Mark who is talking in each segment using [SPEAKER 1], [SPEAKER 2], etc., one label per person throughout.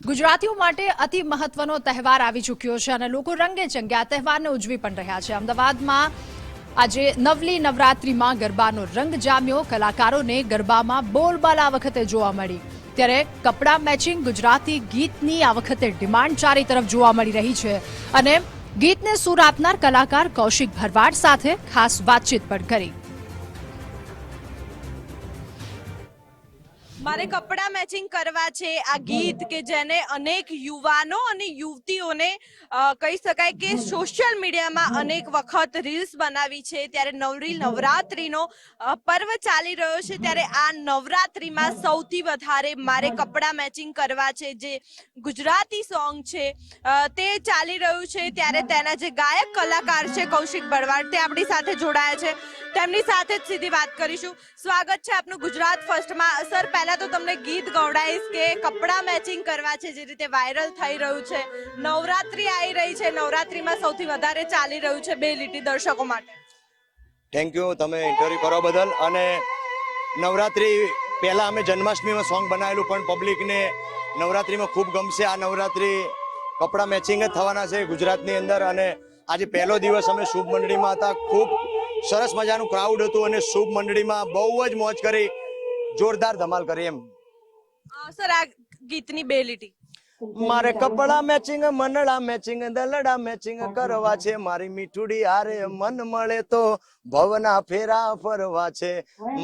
[SPEAKER 1] ગુજરાતીઓ માટે અતિ મહત્વનો તહેવાર આવી ચૂક્યો છે અને લોકો રંગે ચંગે આ તહેવારને ઉજવી પણ રહ્યા છે। અમદાવાદમાં આજે નવલી નવરાત્રીમાં ગરબાનો રંગ જામ્યો। કલાકારોને ગરબામાં બોલબાલ આ વખતે જોવા મળી। ત્યારે કપડા મેચિંગ ગુજરાતી ગીતની આ વખતે ડિમાન્ડ ચારે તરફ જોવા મળી રહી છે અને ગીતને સૂર આપનાર કલાકાર કૌશિક ભરવાડ સાથે ખાસ વાતચીત પણ કરી।
[SPEAKER 2] મારે કપડા મેચિંગ કરવા છે આ ગીત કે જેને અનેક યુવાનો અને યુવતીઓને કહી શકાય કે સોશિયલ મીડિયામાં અનેક વખત રીલ્સ બનાવી છે। ત્યારે નવરી નવરાત્રીનો પર્વ ચાલી રહ્યો છે ત્યારે આ નવરાત્રીમાં સૌથી વધારે મારે કપડા મેચિંગ કરવા છે જે ગુજરાતી સોંગ છે તે ચાલી રહ્યું છે। ત્યારે તેના જે ગાયક કલાકાર છે કૌશિક ભરવાડ તે આપણી સાથે જોડાયા છે। તેમની સાથે જ સીધી વાત કરીશું। સ્વાગત છે આપનું ગુજરાત ફર્સ્ટમાં। સર પહેલા તો તમને ગીત ગવડાવીશ કે કપડા મેચિંગ કરવા છે જે રીતે વાયરલ થઈ રહ્યું છે। નવરાત્રી આવી રહી છે, નવરાત્રીમાં સૌથી વધારે ચાલી રહ્યું છે બે લીટી દર્શકો માટે।
[SPEAKER 3] થેન્ક યુ તમે ઇન્ટરવ્યુ કરવા બદલ। અને નવરાત્રી પહેલા અમે જન્માષ્ટમીમાં સોંગ બનાવેલું પણ પબ્લિકને નવરાત્રીમાં ખૂબ ગમશે। આ નવરાત્રી કપડા મેચિંગ જ થવાના છે ગુજરાતની અંદર। અને આજે પહેલો દિવસ અમે શુભ મંડળીમાં હતા, ખૂબ સરસ મજાનું ક્રાઉડ હતું અને શુભ મંડળીમાં બહુ જ મોજ કરી, જોરદાર ધમાલ કરી એમ।
[SPEAKER 2] સર આ ગીતની બે લીટી
[SPEAKER 3] મારે કપડા મેચિંગ, મનડા મેચિંગ, દલડા મેચિંગ કરવા છે। મારી મીઠુડી હારે મન મળે તો ભવના ફેરા ફરવા છે।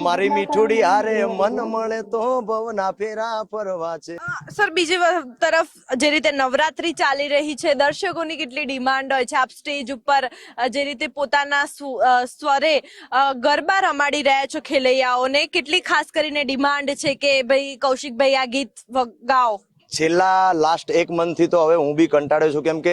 [SPEAKER 3] મારી મીઠુડી હારે મન મળે તો ભવના ફેરા ફરવા છે।
[SPEAKER 2] સર બીજી તરફ જે રીતે નવરાત્રી ચાલી રહી છે દર્શકોની કેટલી ડિમાન્ડ હોય છે, આપ સ્ટેજ ઉપર જે રીતે પોતાના સ્વરે ગરબા રમાડી રહ્યા છો ખેલૈયાઓને, કેટલી ખાસ કરીને ડિમાન્ડ છે કે ભાઈ કૌશિકભાઈ આ ગીત ગાઓ?
[SPEAKER 3] છેલ્લા લાસ્ટ એક મંથથી તો હવે હું બી કંટાળ્યો છું, કેમ કે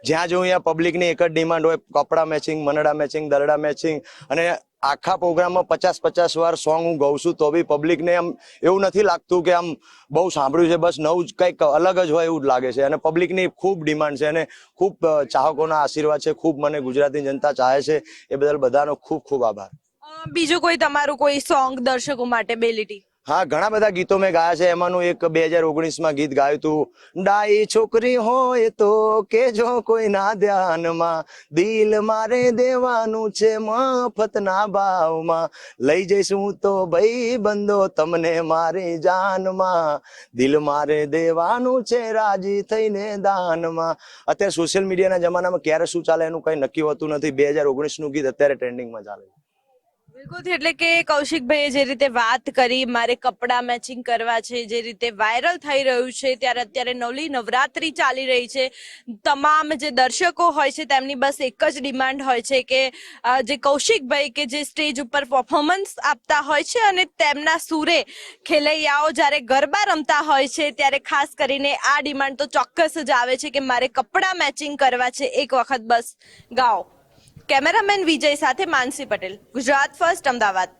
[SPEAKER 3] જ્યાં જોઉં ત્યાં પબ્લિકની એક જ ડિમાન્ડ હોય, કપડા મેચિંગ, મનડા મેચિંગ, દરડા મેચિંગ। અને આખા પ્રોગ્રામમાં 50-50 વાર સોંગ હું ગાઉં છું તો બી પબ્લિકને આમ એવું નથી લાગતું કે આમ બહુ સાંભળ્યું છે, બસ નવું જ કંઈક અલગ જ હોય એવું જ લાગે છે। અને પબ્લિકની ખૂબ ડિમાન્ડ છે અને ખૂબ ચાહકોના આશીર્વાદ છે, ખૂબ મને ગુજરાતી જનતા ચાહે છે, એ બદલ બધાનો ખૂબ ખૂબ આભાર।
[SPEAKER 2] બીજું કોઈ તમારું કોઈ સોંગ દર્શકો માટે બે લીટી?
[SPEAKER 3] હા, ઘણા બધા ગીતો મેં ગાયા છે। એમાંનું એક 2019માં ગીત ગાયું હતું, ડાઈ છોકરી હોય તો કેજો કોઈના ધ્યાનમાં, દિલ મારે દેવાનું છે મફતના ભાવમાં, લઈ જઈશું તો ભાઈ બંધો તમને મારી જાનમાં, દિલ મારે દેવાનું છે રાજી થઈને દાનમાં। અત્યારે સોશિયલ મીડિયાના જમાનામાં ક્યારે શું ચાલે એનું કંઈ નક્કી હોતું નથી। 2019નું ગીત અત્યારે ટ્રેન્ડિંગમાં ચાલે છે।
[SPEAKER 2] બિલકુલ, એટલે કે કૌશિકભાઈએ જે રીતે વાત કરી મારે કપડા મેચિંગ કરવા છે, જે રીતે વાયરલ થઈ રહ્યું છે, ત્યારે અત્યારે નવલી નવરાત્રી ચાલી રહી છે। તમામ જે દર્શકો હોય છે તેમની બસ એક જ ડિમાન્ડ હોય છે કે જે કૌશિકભાઈ કે જે સ્ટેજ ઉપર પરફોર્મન્સ આપતા હોય છે અને તેમના સૂરે ખેલૈયાઓ જ્યારે ગરબા રમતા હોય છે ત્યારે ખાસ કરીને આ ડિમાન્ડ તો ચોક્કસ જ આવે છે કે મારે કપડા મેચિંગ કરવા છે, એક વખત બસ ગાઓ। કેમેરામેન વિજય સાથે માનસી પટેલ, ગુજરાત ફર્સ્ટ, અમદાવાદ।